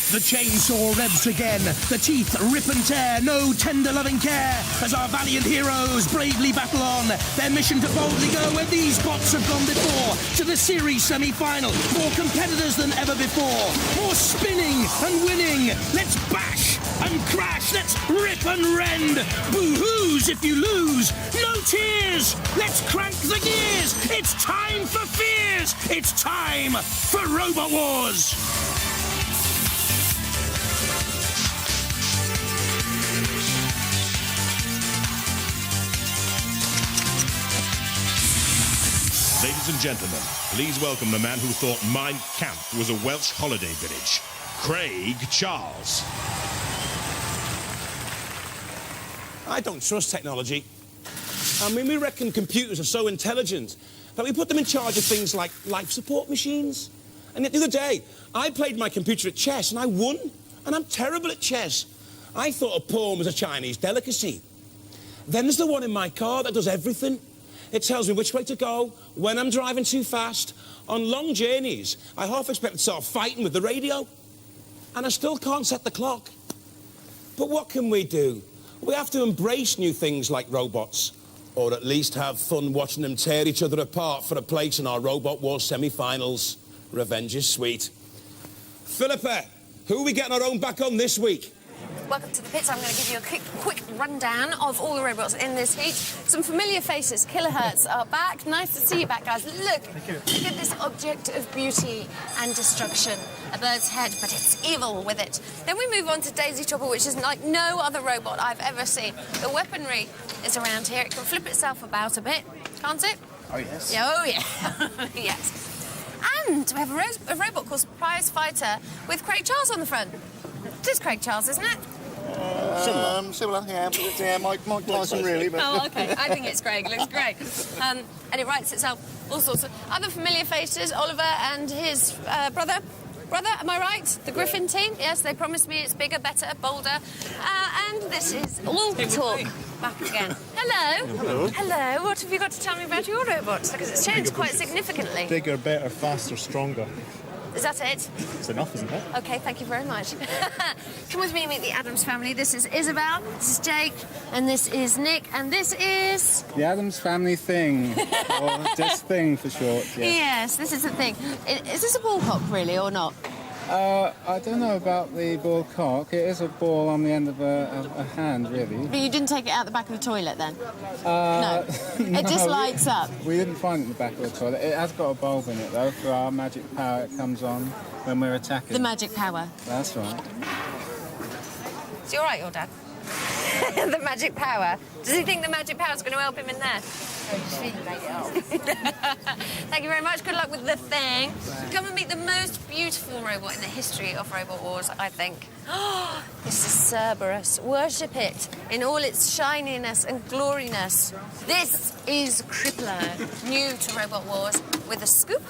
The chainsaw revs again, the teeth rip and tear, no tender loving care, as our valiant heroes bravely battle on, their mission to boldly go where these bots have gone before, to the series semi-final, more competitors than ever before, more spinning and winning, let's bash and crash, let's rip and rend, boo-hoos if you lose, no tears, let's crank the gears, it's time for fears, it's time for Robot Wars! Ladies and gentlemen, please welcome the man who thought Mein Kampf was a Welsh holiday village, Craig Charles. I don't trust technology. I mean, we reckon computers are so intelligent that we put them in charge of things like life support machines. And yet the other day, I played my computer at chess and I won. And I'm terrible at chess. I thought a pawn was a Chinese delicacy. Then there's the one in my car that does everything. It tells me which way to go, when I'm driving too fast. On long journeys, I half expect to start fighting with the radio. And I still can't set the clock. But what can we do? We have to embrace new things like robots. Or at least have fun watching them tear each other apart for a place in our Robot Wars semi-finals. Revenge is sweet. Philippa, who are we getting our own back on this week? Welcome to the pits. I'm going to give you a quick rundown of all the robots in this heat. Some familiar faces. Kilohertz are back. Nice to see you back, guys. Look at this object of beauty and destruction. A bird's head, but it's evil with it. Then we move on to Daisy Chopper, which is like no other robot I've ever seen. The weaponry is around here. It can flip itself about a bit, can't it? Oh, yes. Yeah, oh, yeah. Yes. And we have a robot called Prize Fighter with Craig Charles on the front. It is Craig Charles, isn't it? Similar, yeah. But yeah, Mike Tyson, really. But... Oh, OK. I think it's Craig. It looks great. And it writes itself all sorts of other familiar faces. Oliver and his brother. Brother, am I right? The Griffin team? Yes, they promised me it's bigger, better, bolder. And this is All Talk back again. Hello. Hello. Hello. What have you got to tell me about your robots? Because it's changed quite significantly. Bigger, better, faster, stronger. Is that it? It's enough, isn't it? OK, thank you very much. Come with me and meet the Addams family. This is Isabel, this is Jake, and this is Nick, and this is... The Addams Family Thing, or just Thing for short, yes. Yes, this is the thing. Is this a ball cock, really, or not? I don't know about the ball cock. It is a ball on the end of a hand, really. But you didn't take it out the back of the toilet, then? No. It just lights up? We didn't find it in the back of the toilet. It has got a bulb in it, though. For our magic power, it comes on when we're attacking. The magic power? That's right. Is he all right, your dad? The magic power? Does he think the magic power's going to help him in there? Thank you very much. Good luck with the thing. Come and meet the most beautiful robot in the history of Robot Wars, I think. Oh, this is Cerberus. Worship it in all its shininess and gloriness. This is Crippler, new to Robot Wars, with a scoop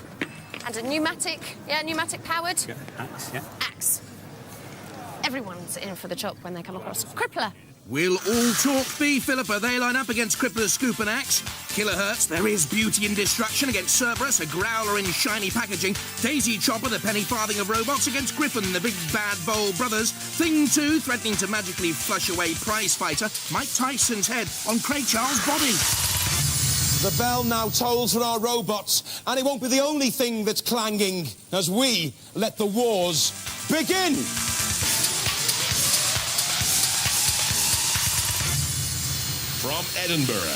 and a pneumatic powered axe. Everyone's in for the chop when they come across Crippler. Will All Talk be, Philippa? They line up against Crippler's Scoop and Axe. Kilohertz, there is beauty in destruction against Cerberus, a growler in shiny packaging. Daisy Chopper, the penny farthing of robots, against Griffin, the big bad bold brothers. Thing 2, threatening to magically flush away Prize Fighter. Mike Tyson's head on Craig Charles' body. The bell now tolls for our robots, and it won't be the only thing that's clanging as we let the wars begin. From Edinburgh,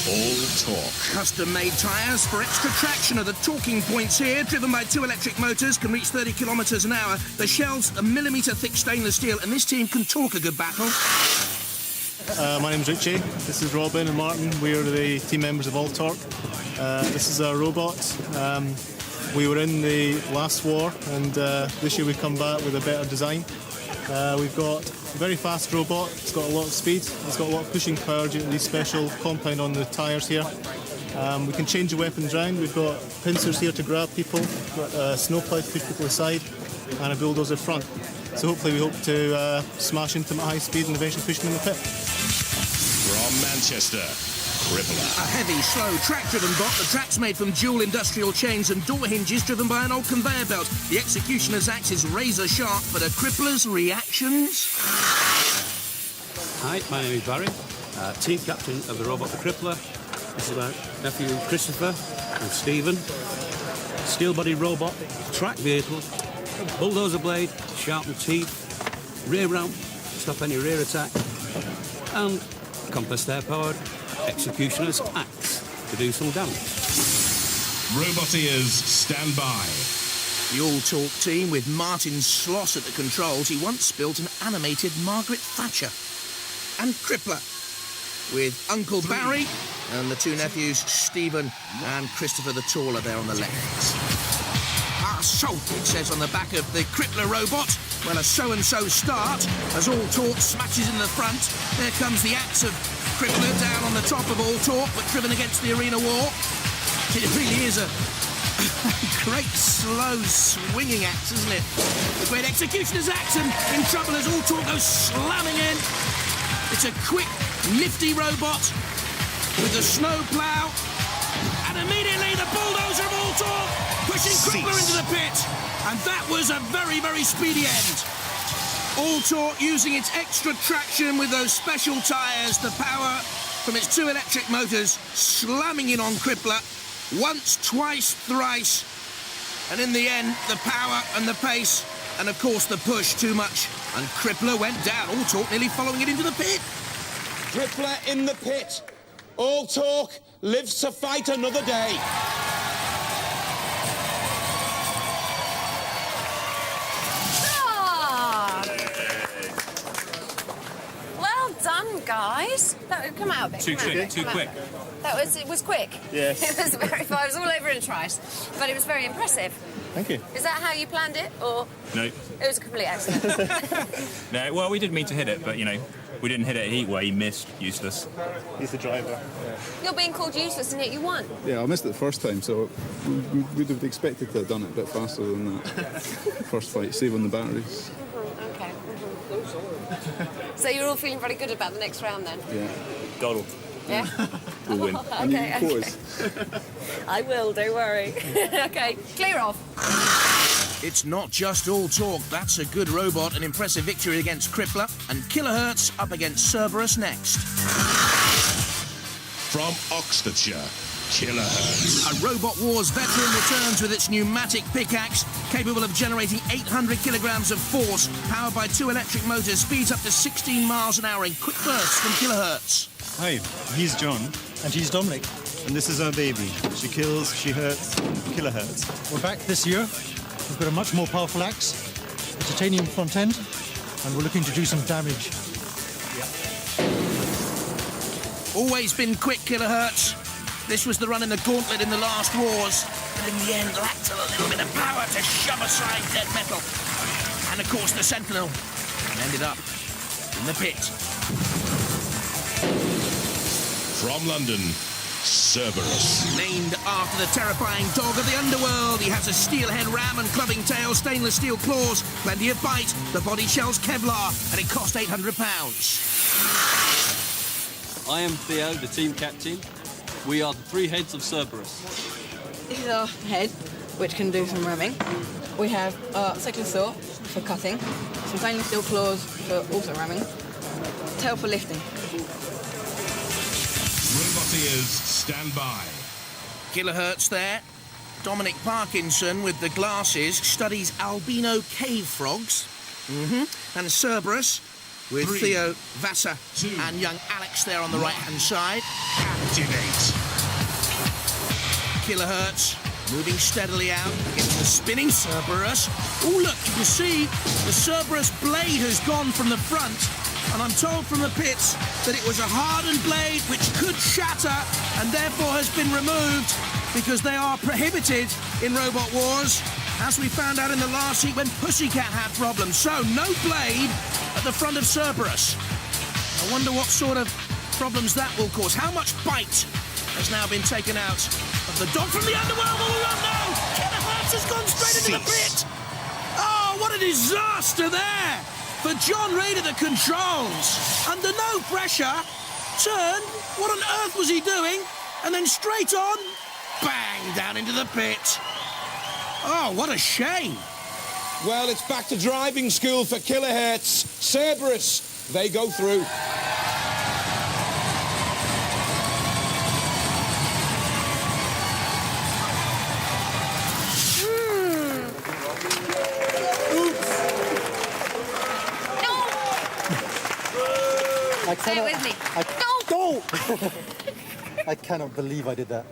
All Talk. Custom-made tyres for extra traction are the talking points here. Driven by 2 electric motors, can reach 30 kilometres an hour. The shell's a millimetre-thick stainless steel, and this team can talk a good battle. My name's Richie. This is Robin and Martin. We are the team members of All Talk. This is our robot. We were in the last war, and this year we come back with a better design. We've got a very fast robot. It's got a lot of speed. It's got a lot of pushing power due to the special compound on the tyres here. We can change the weapons around. We've got pincers here to grab people. We've got a snowplow to push people aside, and a bulldozer front. So hopefully we hope to smash into them at high speed and eventually push them in the pit. From Manchester, Crippler. A heavy, slow, track-driven bot. The track's made from dual industrial chains and door hinges driven by an old conveyor belt. The executioner's axe is razor sharp, but a Crippler's reactions? Hi, my name is Barry, team captain of the robot The Crippler. This is my nephew Christopher and Stephen. Steel body robot, track vehicle, bulldozer blade, sharpened teeth, rear ramp, stop any rear attack, and compressed air powered executioner's axe to do some damage. Roboteers, stand by. The all-talk team with Martin Sloss at the controls. He once built an animated Margaret Thatcher. And Crippler, with Uncle Barry and the two nephews, Stephen and Christopher the Taller there on the left. So, it says on the back of the Crippler robot. Well, a so-and-so start, as All Talk smashes in the front. There comes the axe of Crippler down on the top of All Talk, but driven against the arena wall. It really is a great, slow, swinging axe, isn't it? The great executioner's axe, and in trouble as All Talk goes slamming in. It's a quick, nifty robot with a snow plough, and immediately the bulldozer of All Talk pushing Crippler into the pit. And that was a very, very speedy end. All Talk using its extra traction with those special tyres, the power from its two electric motors slamming in on Crippler once, twice, thrice. And in the end, the power and the pace and, of course, the push too much. And Crippler went down. All Talk nearly following it into the pit. Crippler in the pit. All Talk lives to fight another day. Well done, guys. That come out a bit. Too quick. It was quick. Yes. It was very fast. It was all over in a trice, but it was very impressive. Thank you. Is that how you planned it, or No. it was a complete accident? No, well, we didn't mean to hit it, but, you know, we didn't hit it a heat way. He missed. Useless. He's the driver. You're being called useless, and yet you won. Yeah, I missed it the first time, so we would have expected to have done it a bit faster than that. First fight, saving the batteries. Okay. So you're all feeling very good about the next round, then? Yeah, Doddle. Yeah. we'll win. And Okay, you okay. pause. I will. Don't worry. Okay. Clear off. It's not just all talk. That's a good robot. An impressive victory against Crippler. And Kilohertz up against Cerberus next. From Oxfordshire, Kilohertz. A Robot Wars veteran returns with its pneumatic pickaxe, capable of generating 800 kilograms of force, powered by two electric motors, speeds up to 16 miles an hour in quick bursts from Kilohertz. Hi, he's John. And she's Dominic. And this is our baby. She kills, she hurts, Kilohertz. We're back this year. We've got a much more powerful axe, a titanium front end, and we're looking to do some damage. Always been quick, Kilohertz. This was the run in the gauntlet in the last wars. But in the end, lacked a little bit of power to shove aside dead metal. And of course, the Sentinel ended up in the pit. From London, Cerberus. Named after the terrifying dog of the underworld, he has a steelhead ram and clubbing tail, stainless steel claws, plenty of bite, the body shell's Kevlar, and it cost £800. I am Theo, the team captain. We are the three heads of Cerberus. This is our head, which can do some ramming. We have our second saw for cutting, some stainless steel claws for also ramming, tail for lifting. Roboteers, stand by. Kilohertz there. Dominic Parkinson with the glasses studies albino cave frogs. And Cerberus with Theo, Vasa and young Alex there on the right-hand side. Activate. Kilohertz moving steadily out against the spinning Cerberus. Oh, look, you can see the Cerberus blade has gone from the front. And I'm told from the pits that it was a hardened blade which could shatter and therefore has been removed because they are prohibited in Robot Wars, as we found out in the last heat when Pussycat had problems. So, no blade at the front of Cerberus. I wonder what sort of problems that will cause. How much bite has now been taken out of the dog from the underworld? Oh, no! Kilohertz has gone straight into the pit! Oh, what a disaster there! For John Reid at the controls, under no pressure, turned, what on earth was he doing? And then straight on, bang, down into the pit. Oh, what a shame. Well, it's back to driving school for kilohertz. Cerberus, they go through. Say it with me. Don't! I cannot believe I did that.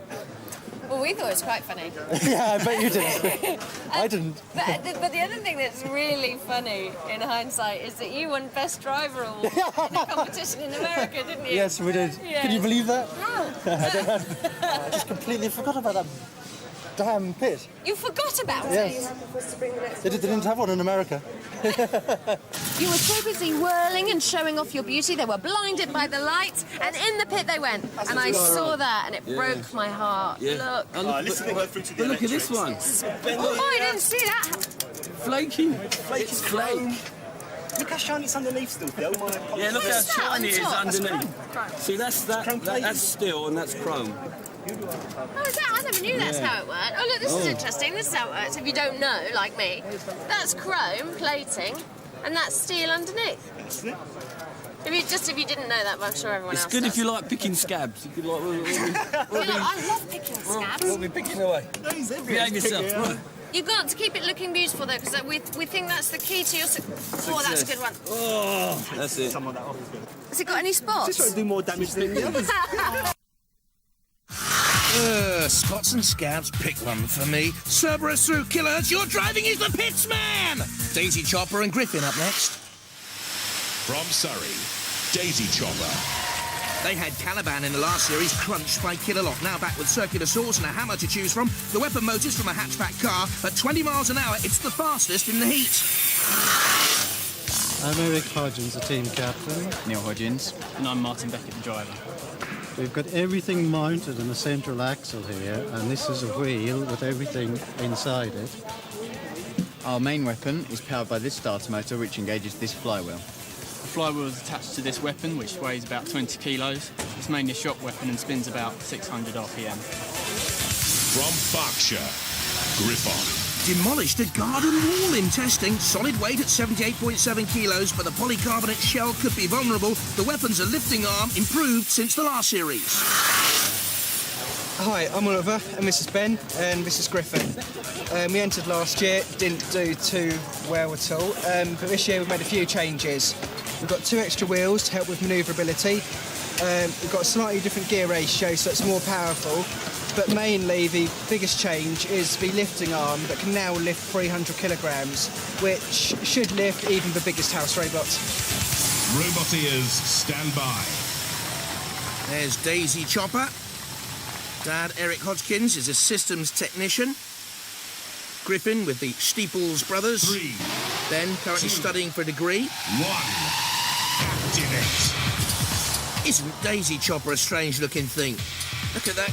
Well, we thought it was quite funny. Yeah, I bet you did. I didn't. But the other thing that's really funny in hindsight is that you won Best Driver Award in a competition in America, didn't you? Yes, we did. Yes. Can you believe that? How? I don't know. I just completely forgot about that damn pit. You forgot about Yes. it? They didn't have one in America. You were so busy whirling and showing off your beauty, they were blinded by the lights, and in the pit they went. And I saw that, and it broke my heart. Yeah. Look. But look at this one. Oh, I didn't see that. Flaky. It's flake. Look how shiny it's underneath still, Phil. Yeah, look how What's that shiny on it is top? underneath. See, that's steel and that's chrome. Oh, is that? I never knew that's how it worked. Oh, look, this is interesting. This is how it works. If you don't know, like me, that's chrome plating, and that's steel underneath. If you didn't know that, but I'm sure everyone It's else good does. if you like picking scabs. If you like, I love picking scabs. we'll be picking away. Behave yourself. Right. You've got to keep it looking beautiful, though, because we think that's the key to your Oh, that's a good one. Oh, that's it. Some of that off is good. Has it got any spots? Just trying to do more damage than the others. Spots and scabs, pick one for me. Cerberus through kilohertz, your driving is the pits, man! Daisy Chopper and Griffin up next. From Surrey, Daisy Chopper. They had Caliban in the last series, crunched by Killalot. Now back with circular saws and a hammer to choose from. The weapon motors from a hatchback car. At 20 miles an hour, it's the fastest in the heat. I'm Eric Hodgins, the team captain. Neil Hodgins. And I'm Martin Beckett, the driver. We've got everything mounted on a central axle here, and this is a wheel with everything inside it. Our main weapon is powered by this starter motor, which engages this flywheel. The flywheel is attached to this weapon, which weighs about 20 kilos. It's mainly a shock weapon and spins about 600 RPM. From Berkshire, Griffon. Demolished a garden wall in testing. Solid weight at 78.7 kilos, but the polycarbonate shell could be vulnerable. The weapon's a lifting arm, improved since the last series. Hi, I'm Oliver, and this is Ben, and this is Griffin. We entered last year, didn't do too well at all, but this year we've made a few changes. We've got 2 extra wheels to help with manoeuvrability. We've got a slightly different gear ratio, so it's more powerful. But mainly the biggest change is the lifting arm that can now lift 300 kilograms, which should lift even the biggest house robots. Roboteers, stand by. There's Daisy Chopper. Dad, Eric Hodgkins, is a systems technician. Griffin with the Steeples brothers. 3. Ben, currently studying for a degree. 1. Captain it. Isn't Daisy Chopper a strange-looking thing? Look at that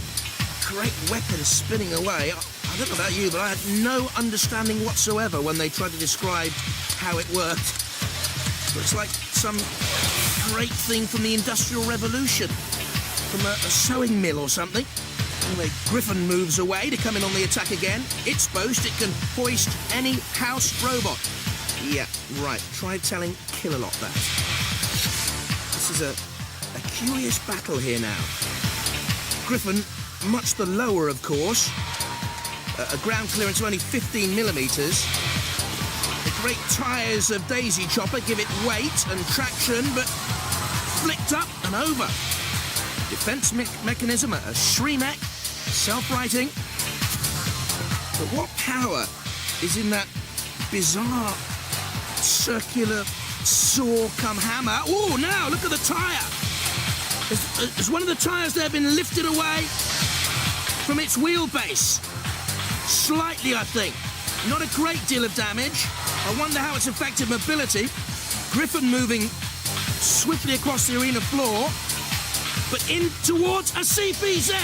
great weapon spinning away. I don't know about you, but I had no understanding whatsoever when they tried to describe how it worked. Looks like some great thing from the Industrial Revolution, from a sewing mill or something. Anyway, Griffin moves away to come in on the attack again. Its boast, it can hoist any house robot. Yeah, right. Try telling Killalot that. This is a curious battle here now. Griffin, much the lower, of course. A ground clearance of only 15 millimetres. The great tyres of Daisy Chopper give it weight and traction, but flicked up and over. Defence mechanism, a Shremek, self-righting. But what power is in that bizarre circular saw come hammer? Oh, now look at the tyre. Has one of the tyres there been lifted away from its wheelbase? Slightly, I think. Not a great deal of damage. I wonder how it's affected mobility. Griffin moving swiftly across the arena floor, but in towards a CPZ.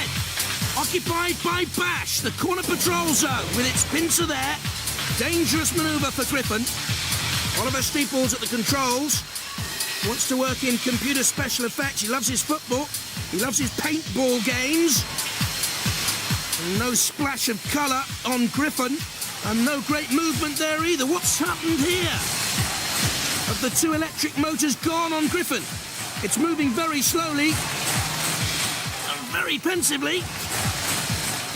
Occupied by Bash, the corner patrol zone, with its pincer there. Dangerous manoeuvre for Griffin. Oliver Steeples at the controls. wants to work in computer special effects. He loves his football. He loves his paintball games. And no splash of colour on Griffin. And no great movement there either. What's happened here? Have the two electric motors gone on Griffin? It's moving very slowly. And very pensively.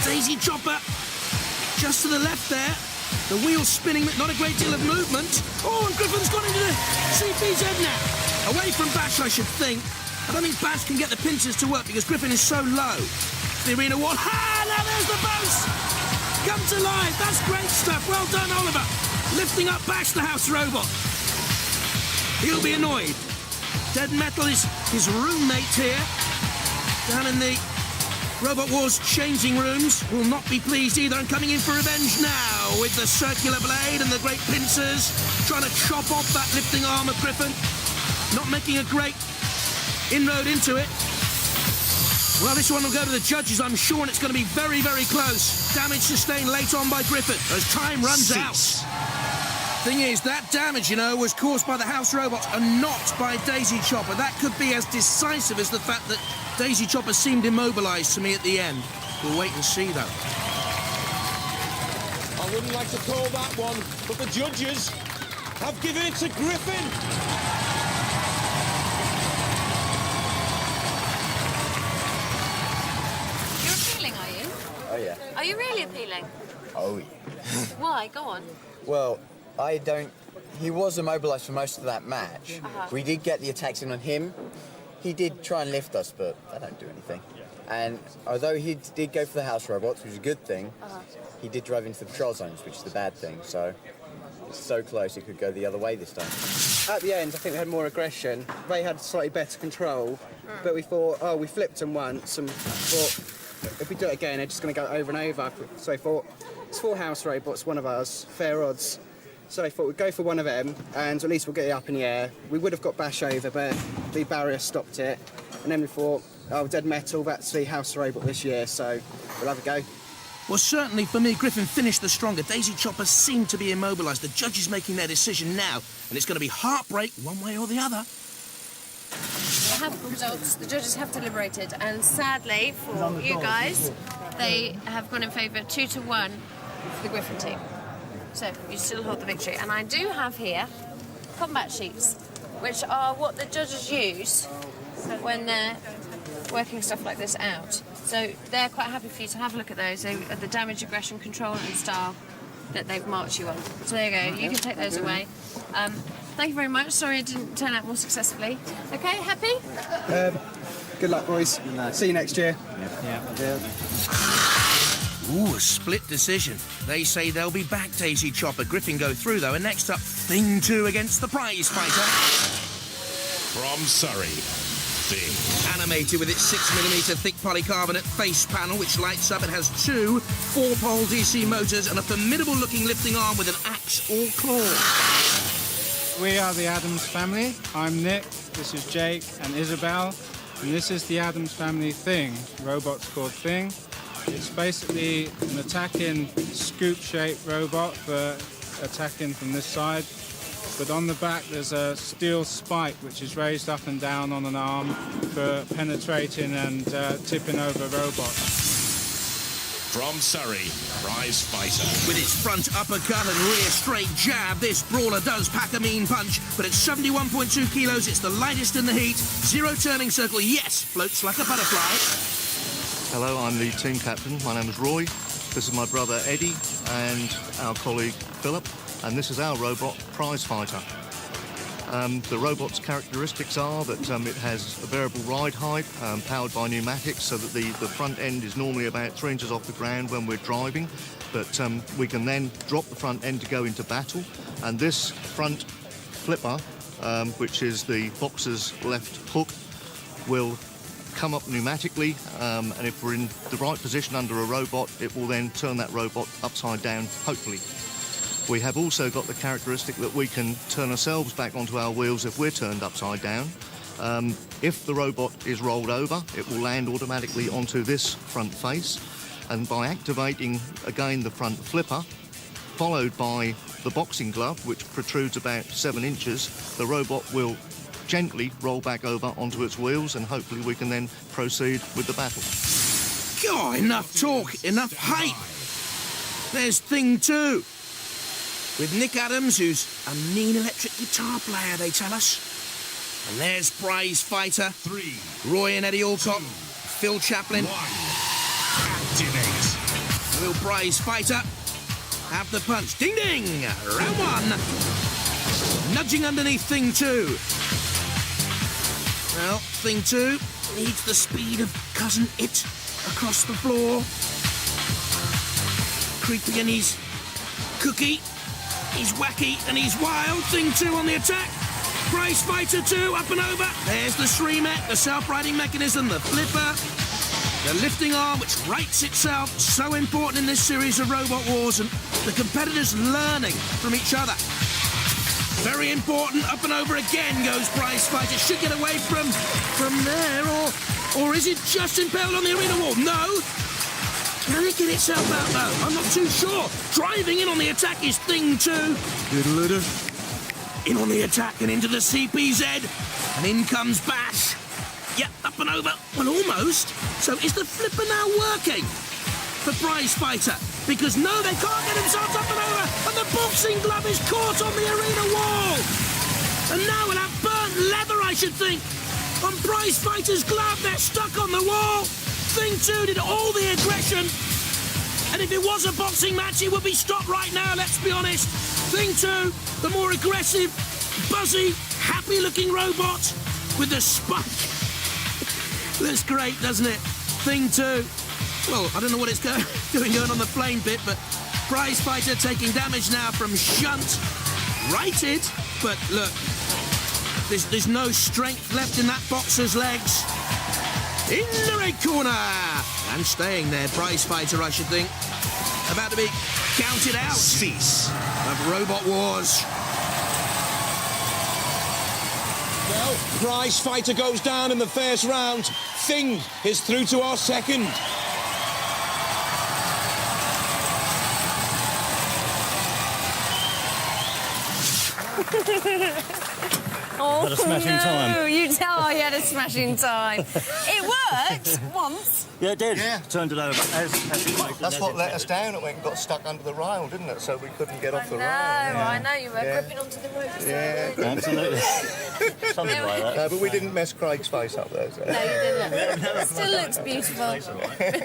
Daisy Chopper just to the left there. The wheel's spinning, but not a great deal of movement. Oh, and Griffin's gone into the CPZ now. Away from Bash, I should think. I don't think Bash can get the pincers to work because Griffin is so low. The arena wall. Ha! Now there's the boast! Come to life. That's great stuff. Well done, Oliver. Lifting up Bash, the house robot. He'll be annoyed. Dead Metal is his roommate here. Down in the Robot Wars changing rooms. Will not be pleased either, and coming in for revenge now with the circular blade and the great pincers, trying to chop off that lifting arm of Griffin. Not making a great inroad into it. Well, this one will go to the judges, I'm sure, and it's going to be very, very close. Damage sustained late on by Griffin as time runs out. Thing is, that damage, you know, was caused by the house robots and not by Daisy Chopper. That could be as decisive as the fact that Daisy Chopper seemed immobilised to me at the end. We'll wait and see, though. I wouldn't like to call that one, but the judges have given it to Griffin. You're appealing, are you? Oh, yeah. Are you really appealing? Oh, yeah. Why? Go on. Well, he was immobilised for most of that match. We did get the attacks in on him. He did try and lift us, but they don't do anything. And although he did go for the house robots, which is a good thing, he did drive into the patrol zones, which is the bad thing. So it's so close it could go the other way this time. At the end, I think we had more aggression. They had slightly better control, but we thought, oh, we flipped them once, and thought, if we do it again, they're just going to go over and over. So I thought, it's 4 house robots, one of us, fair odds. So I thought we'd go for one of them, and at least we'll get it up in the air. We would have got Bash over, but the barrier stopped it. And then we thought, oh, Dead Metal, that's the house robot this year, so we'll have a go. Well, certainly for me, Griffin finished the stronger. Daisy Chopper seemed to be immobilised. The judges making their decision now, and it's going to be heartbreak one way or the other. We have the results. The judges have deliberated, and sadly for you guys, they have gone in favour 2-1 for the Griffin team. So you still hold the victory. And I do have here combat sheets, which are what the judges use when they're working stuff like this out. So they're quite happy for you to have a look at those. They are the damage, aggression, control and style that they've marked you on. So there you go. You can take those away. Thank you very much. Sorry it didn't turn out more successfully. Okay, happy? Good luck, boys. See you next year. Yeah. Ooh, a split decision. They say they'll be back, Daisy Chopper. Griffin go through, though. And next up, Thing 2 against the prize fighter. From Surrey, Thing. Animated with its 6mm thick polycarbonate face panel, which lights up. It has 2 4-pole DC motors and a formidable-looking lifting arm with an axe or claw. We are the Addams family. I'm Nick, this is Jake and Isabel, and this is the Addams family Thing, robot's called Thing. It's basically an attacking scoop-shaped robot for attacking from this side, but on the back there's a steel spike which is raised up and down on an arm for penetrating and tipping over robots. From Surrey, prize fighter. With its front uppercut and rear straight jab, this brawler does pack a mean punch, but at 71.2 kilos, it's the lightest in the heat. 0 turning circle, yes, floats like a butterfly. Hello, I'm the team captain. My name is Roy. This is my brother Eddie and our colleague Philip, and this is our robot, Prize Fighter. The robot's characteristics are that it has a variable ride height powered by pneumatics, so that the front end is normally about 3 inches off the ground when we're driving, but we can then drop the front end to go into battle, and this front flipper, which is the boxer's left hook, will come up pneumatically, and if we're in the right position under a robot, it will then turn that robot upside down, hopefully. We have also got the characteristic that we can turn ourselves back onto our wheels if we're turned upside down. If the robot is rolled over, it will land automatically onto this front face, and by activating again the front flipper, followed by the boxing glove, which protrudes about 7 inches, the robot will gently roll back over onto its wheels, and hopefully we can then proceed with the battle. God, enough talk, enough hype. There's Thing 2. With Nick Adams, who's a mean electric guitar player, they tell us. And there's Prize Fighter. 3. Roy and Eddie Alcott. Phil Chaplin. 1. Activate. Will Prize Fighter have the punch? Ding ding! Round 1. Nudging underneath Thing 2. Well, Thing 2 needs the speed of Cousin It across the floor. Creeping in his cookie. He's wacky and he's wild. Thing 2 on the attack. Prize Fighter 2 up and over. There's the Shreemec, the self-righting mechanism, the flipper, the lifting arm which rights itself. So important in this series of Robot Wars, and the competitors learning from each other. Very important. Up and over again goes Prize Fighter. Should get away from there, or is it just impaled on the arena wall? No. Can it get itself out though? I'm not too sure. Driving in on the attack is Thing 2. In on the attack and into the CPZ. And in comes Bash. Yep, up and over. Well, almost. So is the flipper now working for Prize Fighter? Because no, they can't get themselves up and over. And the boxing glove is caught on the arena wall. And now we'll have burnt leather, I should think, on Prize Fighter's glove. They're stuck on the wall. Thing 2 did all the aggression. And if it was a boxing match, it would be stopped right now, let's be honest. Thing 2, the more aggressive, buzzy, happy-looking robot with the spike. Looks great, doesn't it? Thing 2. Well, I don't know what it's doing on the flame bit, but Prize Fighter taking damage now from Shunt. Righted, but look, there's no strength left in that boxer's legs. In the red corner! And staying there, Prize Fighter, I should think. About to be counted out. Cease. Of Robot Wars. Well, Prize Fighter goes down in the first round. Thing is through to our second. Oh, Had a smashing time. You tell I had a smashing time. It worked once. Yeah, it did. Yeah. Turned it over. That's what let us down. It went and got stuck under the rail, didn't it? So we couldn't get off the rail. I know, you were gripping onto the ropes. Yeah, absolutely. Something like that. No, but we didn't mess Craig's face up there. So. No, you didn't. It still looks beautiful.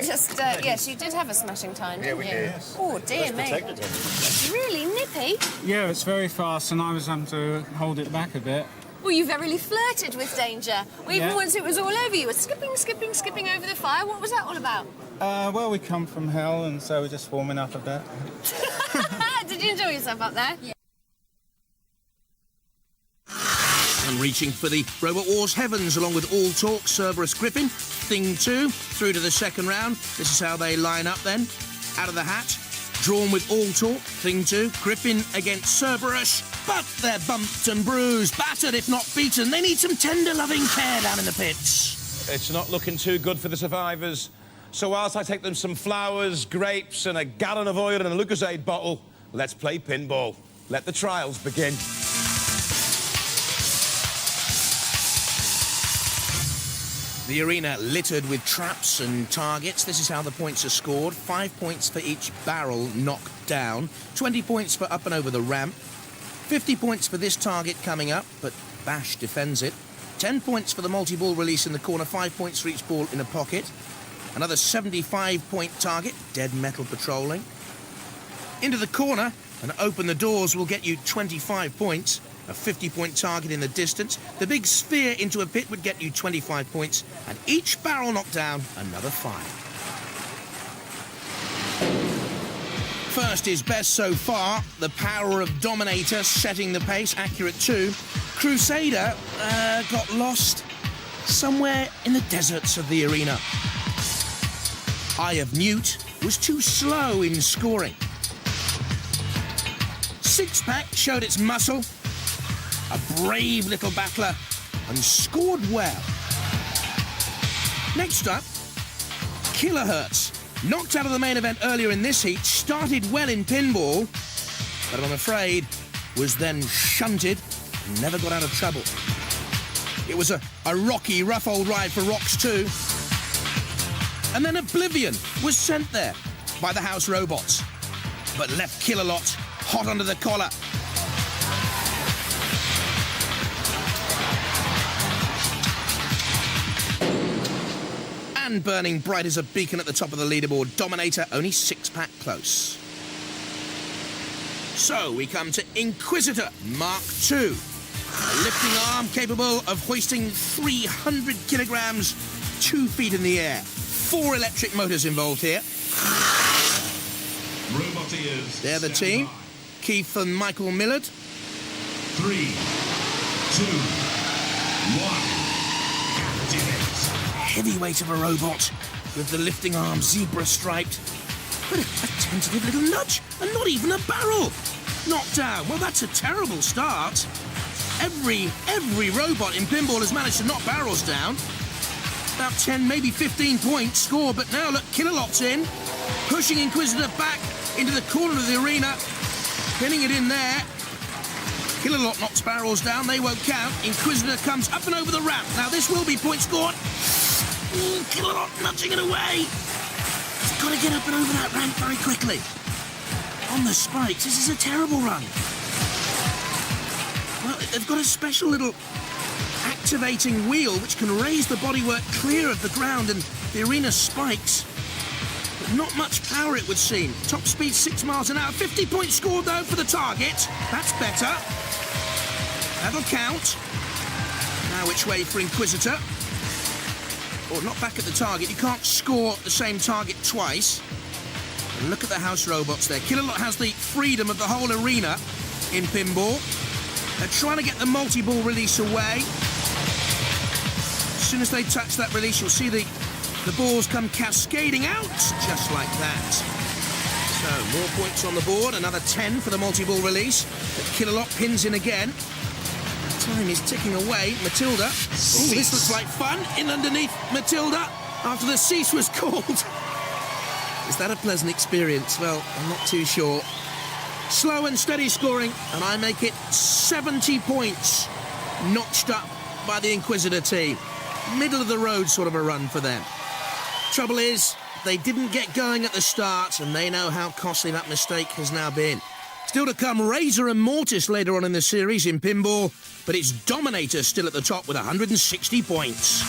Just, yes, you did have a smashing time, didn't you? did. Oh, dear me. It's really nippy. Yeah, it's very fast, and I was having to hold it back a bit. Well, you verily flirted with danger. Well, even Yeah. once it was all over, you were skipping over the fire. What was that all about? Well, we come from hell, and so we're just warming up a bit. Did you enjoy yourself up there? Yeah. And reaching for the Robot Wars heavens, along with All Talk, Cerberus Griffin. Thing 2, through to the second round. This is how they line up then. Out of the hat. Drawn with All Talk. Thing 2, Griffin against Cerberus. But they're bumped and bruised, battered if not beaten. They need some tender, loving care down in the pits. It's not looking too good for the survivors. So whilst I take them some flowers, grapes, and a gallon of oil and a Lucozade bottle, let's play pinball. Let the trials begin. The arena littered with traps and targets. This is how the points are scored. 5 points for each barrel knocked down. 20 points for up and over the ramp. 50 points for this target coming up, but Bash defends it. 10 points for the multi-ball release in the corner. 5 points for each ball in a pocket. Another 75-point target, dead metal patrolling. Into the corner and open the doors will get you 25 points. A 50-point target in the distance. The big sphere into a pit would get you 25 points. And each barrel knocked down, another 5. First is best so far. The power of Dominator setting the pace, accurate too. Crusader got lost somewhere in the deserts of the arena. Eye of Newt was too slow in scoring. Six Pack showed its muscle. A brave little battler and scored well. Next up, Kilohertz. Knocked out of the main event earlier in this heat, started well in pinball, but I'm afraid was then shunted and never got out of trouble. It was a rocky, rough old ride for Rox too. And then Oblivion was sent there by the house robots, but left Killalot hot under the collar. And burning bright as a beacon at the top of the leaderboard, Dominator only 6-pack close. So we come to Inquisitor Mark II, a lifting arm capable of hoisting 300 kilograms 2 feet in the air. 4 electric motors involved here. They're the team. Keith and Michael Millard. 3, 2, 1, activate. Heavyweight of a robot with the lifting arm zebra striped. But a tentative little nudge and not even a barrel. Knocked down. Well, that's a terrible start. Every robot in pinball has managed to knock barrels down. About 10, maybe 15 points score, but now look, Killalot's in, pushing Inquisitor back into the corner of the arena, pinning it in there. Killalot knocks barrels down, they won't count. Inquisitor comes up and over the ramp. Now this will be point scored. Killalot nudging it away. He's got to get up and over that ramp very quickly. On the spikes, this is a terrible run. Well, they've got a special little activating wheel which can raise the bodywork clear of the ground and the arena spikes. But not much power, it would seem. Top speed 6 miles an hour. 50 points scored, though, for the target. That's better. That'll count. Now which way for Inquisitor? Or not back at the target. You can't score the same target twice. And look at the house robots there. Killalot has the freedom of the whole arena in pinball. They're trying to get the multi-ball release away. As soon as they touch that release, you'll see the balls come cascading out, just like that. So, more points on the board, another 10 for the multi-ball release. But Killalot pins in again. Time is ticking away. Matilda. Oh, this looks like fun. In underneath Matilda after the cease was called. Is that a pleasant experience? Well, I'm not too sure. Slow and steady scoring, and I make it 70 points notched up by the Inquisitor team. Middle of the road sort of a run for them. Trouble is, they didn't get going at the start, and they know how costly that mistake has now been. Still to come, Razor and Mortis later on in the series in pinball, but it's Dominator still at the top with 160 points.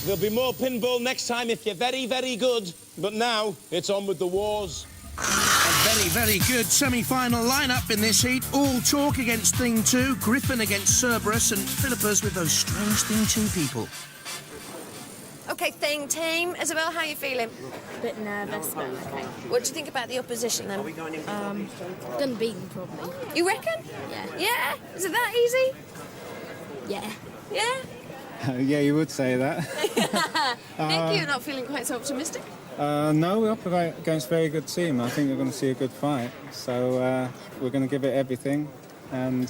There'll be more pinball next time if you're very, very good. But now, it's on with the wars. A very, very good semi-final lineup in this heat. All Talk against Thing 2, Griffin against Cerberus, and Philippus with those strange Thing 2 people. OK, Thing team. Isabel, how are you feeling? A bit nervous, but OK. What do you think about the opposition, then? Gonna beat them, probably. You reckon? Yeah. Yeah? Is it that easy? Yeah. Yeah? Yeah, you would say that. Nick, you're not feeling quite so optimistic? No, we're up against a very good team. I think we're going to see a good fight. So we're going to give it everything. And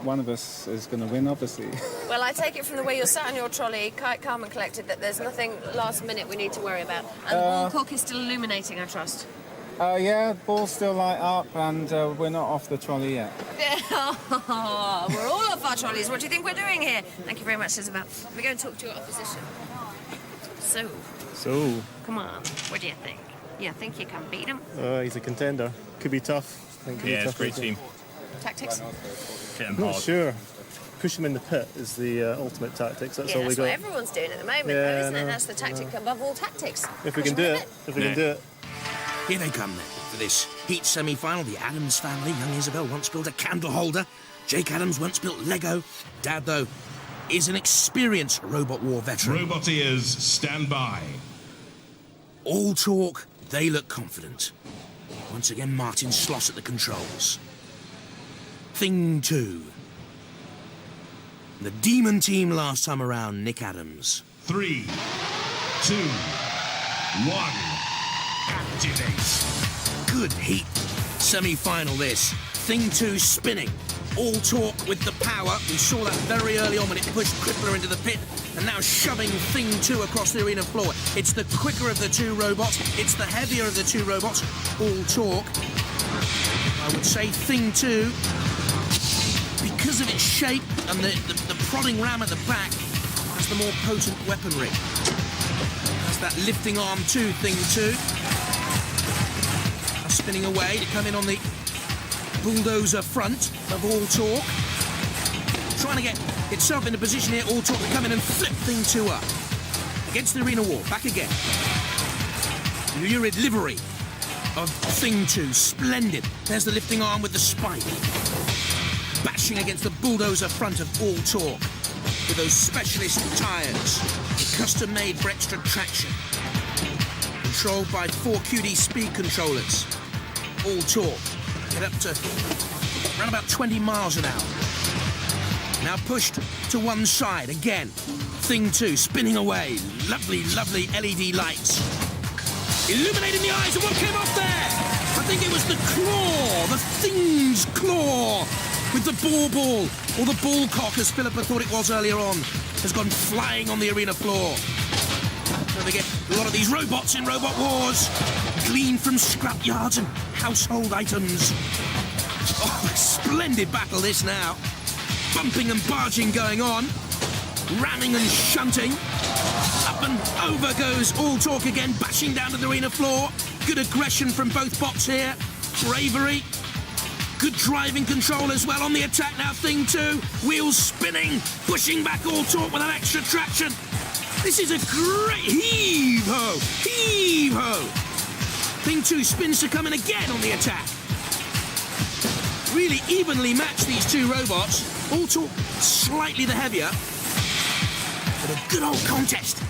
one of us is going to win, obviously. Well, I take it from the way you're sat on your trolley, quite calm and collected, that there's nothing last minute we need to worry about. And the ball cock is still illuminating, I trust. Yeah, ball's still light up, and we're not off the trolley yet. We're all off our trolleys. What do you think we're doing here? Thank you very much, Isabel. We're going to talk to your opposition. So, Come on, what do you think? You think you can beat him? he's a contender. Could be tough. Yeah, it's a great team. Tactics? Not sure. Push him in the pit is the ultimate tactics. That's all we that's got. what everyone's doing at the moment, Yeah, though, isn't I it? know. That's the tactic above all tactics. If we can do it. If we can do it. Here they come then for this heat semi-final. The Adams family. Young Isabel once built a candle holder. Jake Adams once built Lego. Dad, though, is an experienced Robot War veteran. Robot ears, stand by. All Talk, they look confident. Once again, Martin Sloss at the controls. Thing 2. The Demon team last time around, Nick Adams. 3, 2, 1, activate. Good heat. Semi-final this. Thing 2 spinning. All Talk with the power. We saw that very early on when it pushed Crippler into the pit, and now shoving Thing 2 across the arena floor. It's the quicker of the two robots. It's the heavier of the two robots. All Talk. I would say Thing 2, because of its shape and the prodding ram at the back, has the more potent weaponry. That's that lifting arm too, Thing 2. Now spinning away to come in on the bulldozer front of All Talk. Trying to get itself in a position here, All Talk to come in and flip Thing 2 up. Against the arena wall, back again. Lurid livery of Thing 2, splendid. There's the lifting arm with the spike. Bashing against the bulldozer front of All Talk with those specialist tyres, custom-made for extra traction. Controlled by 4 QD speed controllers. All Talk, get up to around about 20 miles an hour. Now pushed to one side again. Thing 2 spinning away. Lovely, lovely LED lights. Illuminating the eyes, and what came off there? I think it was the claw, the Thing's claw, with the ball, or the ball cock, as Philippa thought it was earlier on, has gone flying on the arena floor. So they get a lot of these robots in Robot Wars, gleaned from scrap yards and household items. Oh, a splendid battle this now. Bumping and barging going on, ramming and shunting. Up and over goes All Talk again, bashing down to the arena floor. Good aggression from both bots here. Bravery. Good driving control as well on the attack now. Thing 2, wheels spinning, pushing back All Talk with that extra traction. This is a great heave-ho, heave-ho. Thing 2 spins to come in again on the attack. Really evenly matched, these two robots. All Talk slightly the heavier. But a good old contest.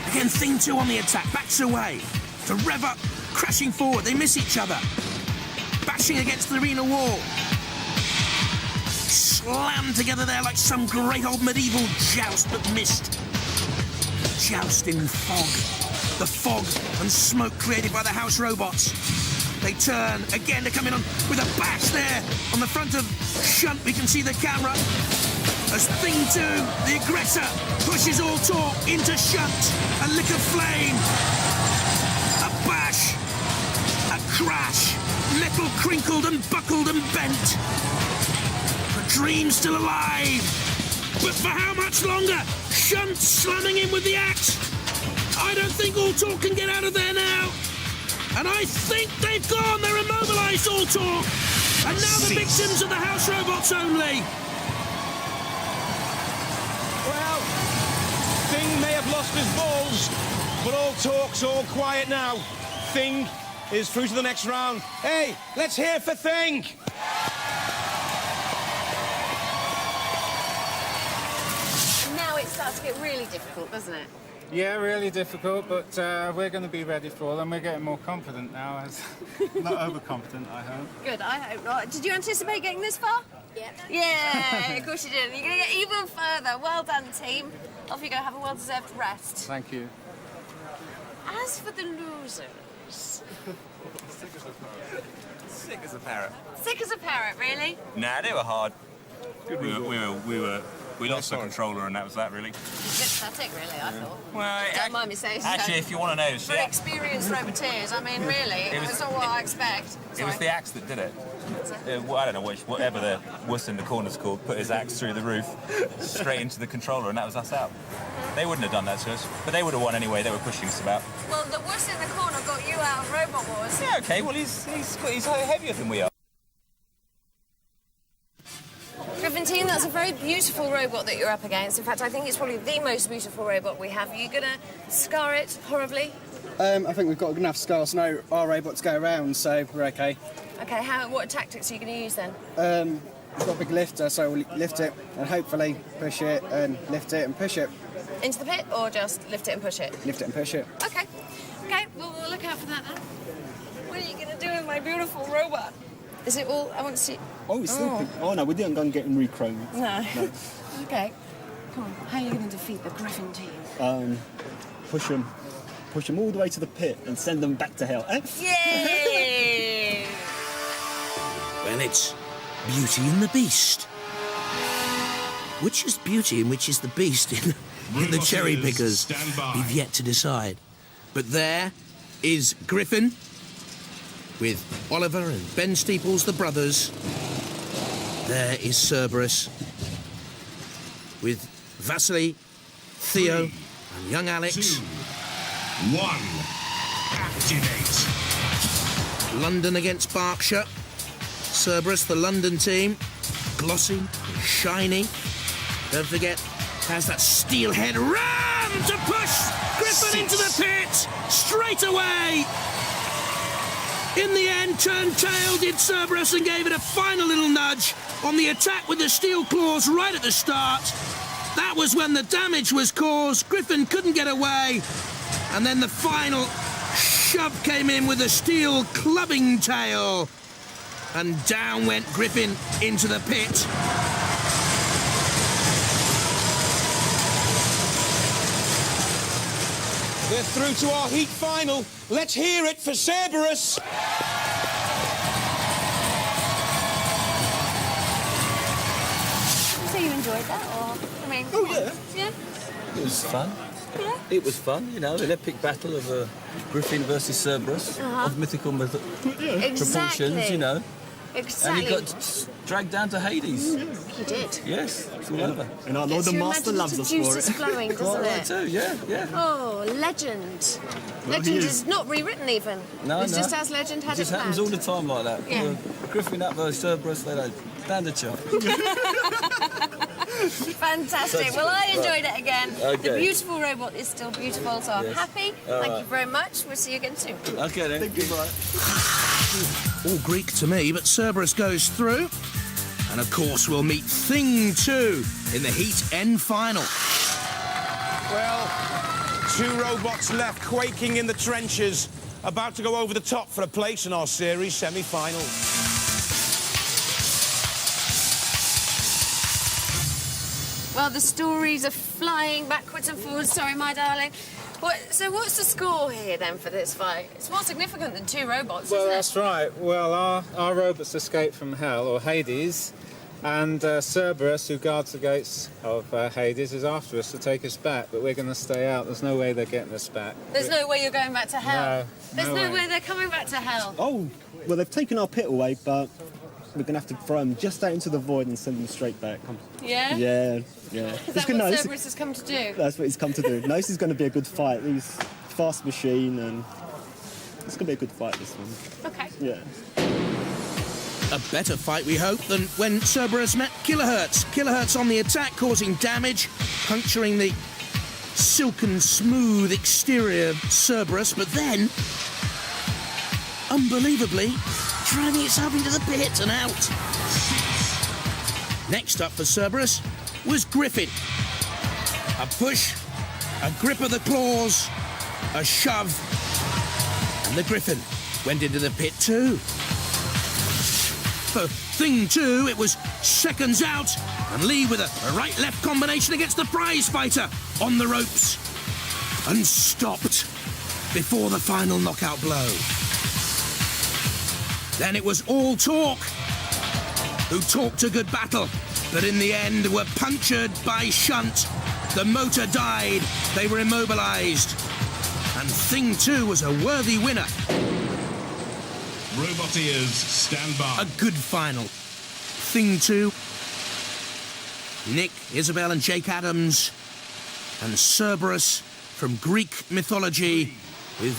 Again, Thing 2 on the attack, backs away. To rev up, crashing forward, they miss each other. Bashing against the arena wall. Slammed together there like some great old medieval joust, but missed. Joust in fog. The fog and smoke created by the house robots. They turn again to come in on with a bash there on the front of Shunt. We can see the camera as Thing 2, the aggressor, pushes All Talk into Shunt. A lick of flame, a bash, a crash, metal crinkled and buckled and bent. The dream's still alive, but for how much longer? Shunt slamming in with the axe. I don't think All Talk can get out of there now. And I think they've gone. They're immobilised, All Talk. And now the victims are the house robots only. Well, Thing may have lost his balls, but All Talk's all quiet now. Thing is through to the next round. Hey, let's hear for Thing. Now it starts to get really difficult, doesn't it? Yeah, really difficult, but we're going to be ready for them. We're getting more confident now. Not overconfident, I hope. Good, I hope not. Did you anticipate getting this far? Yeah. Yeah, of course you did. You're going to get even further. Well done, team. Off you go. Have a well-deserved rest. Thank you. As for the losers... Sick as a parrot. Sick as a parrot, really? Nah, they were hard. We lost the controller, and that was that, really. It's a bit pathetic, really, I thought. Well, don't mind me saying so. Actually, if you want to know... For experienced roboteers, I mean, really, it's not what I expect. It was the axe that did it. I don't know whatever the wuss in the corner's called, put his axe through the roof, straight into the controller, and that was us out. They wouldn't have done that to us, but they would have won anyway. They were pushing us about. Well, the wuss in the corner got you out of Robot Wars. Yeah, okay, well, he's heavier than we are. Griffin team, that's a very beautiful robot that you're up against. In fact, I think it's probably the most beautiful robot we have. Are you going to scar it horribly? I think we've got enough scars to know our robots go around, so we're okay. Okay, what tactics are you going to use then? We've got a big lifter, so we'll lift it and hopefully push it and lift it and push it. Into the pit, or just lift it and push it? Lift it and push it. Okay. Okay, well, we'll look out for that then. What are you going to do with my beautiful robot? Is it all... I want to see... Oh, it's sleeping. Oh, no, we didn't go and get him re-chromed. No. Okay. Come on, how are you going to defeat the Griffin team? Push them all the way to the pit and send them back to hell. Yay! Well, it's Beauty and the Beast. Which is Beauty and which is the Beast in the cherry pickers? We've yet to decide. But there is Griffin. with Oliver and Ben Steeples, the brothers. There is Cerberus with Vasily, Theo, and young Alex. 2, 1, activate. London against Berkshire. Cerberus, the London team, glossy, shiny. Don't forget, has that steel head ram to push Griffin into the pit straight away. In the end, turned tail did Cerberus and gave it a final little nudge on the attack with the steel claws right at the start. That was when the damage was caused. Griffin couldn't get away. And then the final shove came in with a steel clubbing tail. And down went Griffin into the pit. They're through to our heat final. Let's hear it for Cerberus. So you enjoyed that, or I mean? Oh yeah. Yeah. It was fun. Yeah. It was fun, you know, an epic battle of Griffin versus Cerberus of mythical proportions, you know. Exactly. And he got dragged down to Hades. He did. Yes, it's all over. And I know the master loves us for Juice is it. flowing, doesn't Quite right it? too, yeah. Oh, legend. Well, Legend he is not rewritten even. No, It's no. just as legend had It just it happens planned. all the time like that. Yeah. Griffin up versus Cerberus, they don't stand a chance. Fantastic. Well, I enjoyed it again. Okay. The beautiful robot is still beautiful, so I'm Yes. happy. All Thank right. you very much. We'll see you again soon. Okay then, goodbye. All Greek to me, but Cerberus goes through. And of course, we'll meet Thing 2 in the Heat N final. Well, 2 robots left quaking in the trenches, about to go over the top for a place in our series semi-final. Well, the stories are flying backwards and forwards. Sorry, my darling. So what's the score here, then, for this fight? It's more significant than 2 robots, Well, isn't it? that's right. Well, our robots escaped from hell, or Hades, and Cerberus, who guards the gates of Hades, is after us to take us back, but we're going to stay out. There's no way they're getting us back. There's no way you're going back to hell. No, There's no no way. way they're coming back to hell. Oh, well, they've taken our pit away, but we're going to have to throw them just out into the void and send them straight back. Yeah? Yeah. Is that what Cerberus has come to do? That's what he's come to do. No, this is going to be a good fight. He's fast machine, and it's going to be a good fight, this one. Okay. Yeah. A better fight, we hope, than when Cerberus met Kilohertz. Kilohertz on the attack, causing damage, puncturing the silken smooth exterior of Cerberus, but then, unbelievably, driving itself into the pit and out. Next up for Cerberus was Griffin. A push, a grip of the claws, a shove, and the Griffin went into the pit too. For Thing 2, it was seconds out, and Lee with a right-left combination against the prize fighter on the ropes, and stopped before the final knockout blow. Then it was all talk, who talked a good battle, but in the end were punctured by shunt. The motor died, they were immobilized, and Thing 2 was a worthy winner. Roboteers, stand by. A good final. Thing 2. Nick, Isabel and Jake Adams. And Cerberus from Greek mythology with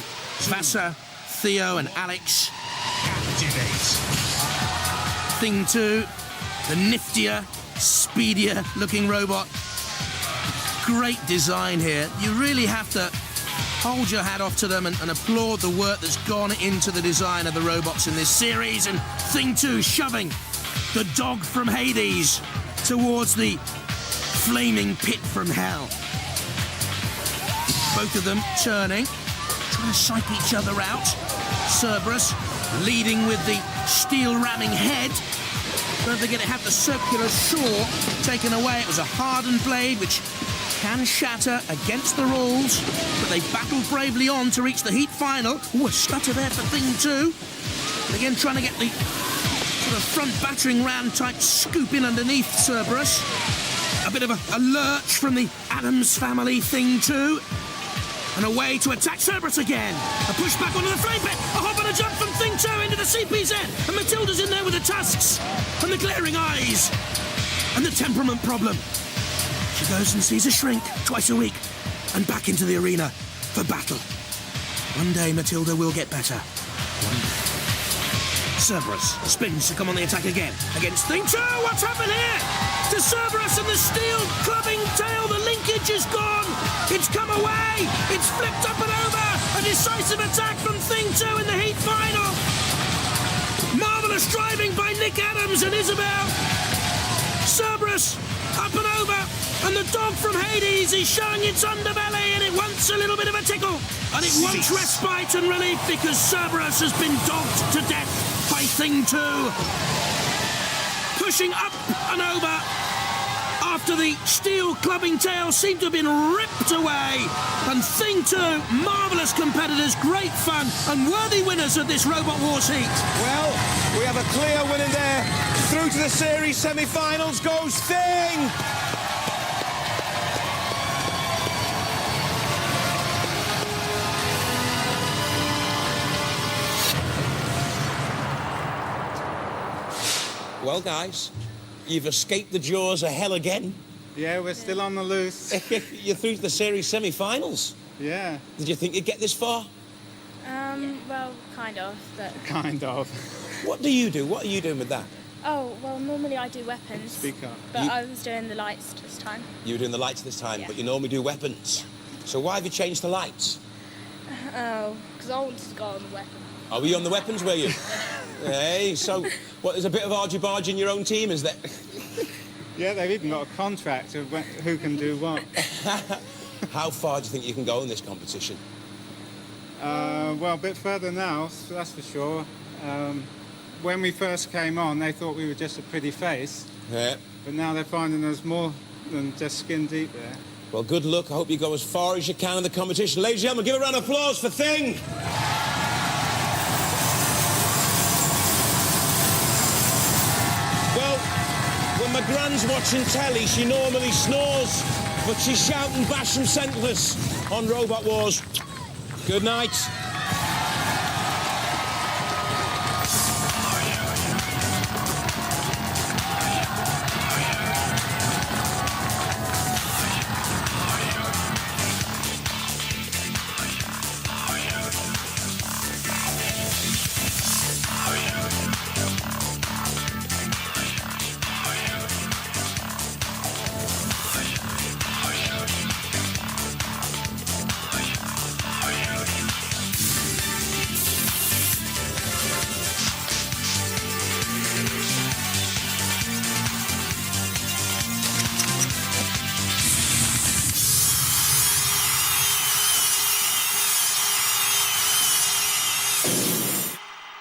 Vasa, Theo and Alex. Activate. Thing 2. The niftier, speedier looking robot. Great design here. You really have to hold your hat off to them and applaud the work that's gone into the design of the robots in this series. And Thing 2 shoving the dog from Hades towards the flaming pit from hell. Both of them turning, trying to psych each other out. Cerberus leading with the steel ramming head. Don't forget it had the circular shore taken away. It was a hardened blade which can shatter against the rules, but they battled bravely on to reach the heat final. Ooh, a stutter there for Thing 2. And again, trying to get the sort of front battering ram type scoop in underneath Cerberus. A bit of a lurch from the Addams family, Thing 2. And away to attack Cerberus again. A push back onto the flame pit. A hop and a jump from Thing 2 into the CPZ. And Matilda's in there with the tusks. And the glaring eyes. And the temperament problem. She goes and sees a shrink twice a week. And back into the arena for battle. One day Matilda will get better. One day. Cerberus spins to come on the attack again. Against Thing 2. What's happened here? To Cerberus and the steel clubbing tail. The linkage is gone. It's come away. It's flipped up and over. A decisive attack from Thing 2 in the heat final. Marvellous driving by Nick Adams and Isabel. Cerberus up and over. And the dog from Hades is showing its underbelly and it wants a little bit of a tickle. And it wants respite and relief because Cerberus has been dogged to death by Thing 2. Pushing up and over after the steel clubbing tail seemed to have been ripped away. And Thing 2, marvellous competitors, great fun, and worthy winners of this Robot Wars heat. Well, we have a clear winner there. Through to the series semi-finals goes Thing. Well, guys, you've escaped the jaws of hell again. Yeah, we're still on the loose. You're through to the series semi-finals. Yeah. Did you think you'd get this far? Well, kind of, but... Kind of. What do you do? What are you doing with that? Oh, well, normally I do weapons. Speak up. But I was doing the lights this time. You were doing the lights this time, but you normally do weapons. So why have you changed to lights? Oh, because I wanted to go on the weapon. Are we on the weapons, were you? Hey, so, what, there's a bit of argy-bargy in your own team, is there? Yeah, they've even got a contract of who can do what. How far do you think you can go in this competition? Well, a bit further now, that's for sure. When we first came on, they thought we were just a pretty face. Yeah. But now they're finding us more than just skin deep there. Well, good luck. I hope you go as far as you can in the competition. Ladies and gentlemen, give a round of applause for Thing. Well, when my gran's watching telly, she normally snores, but she's shouting bash them senseless on Robot Wars. Good night.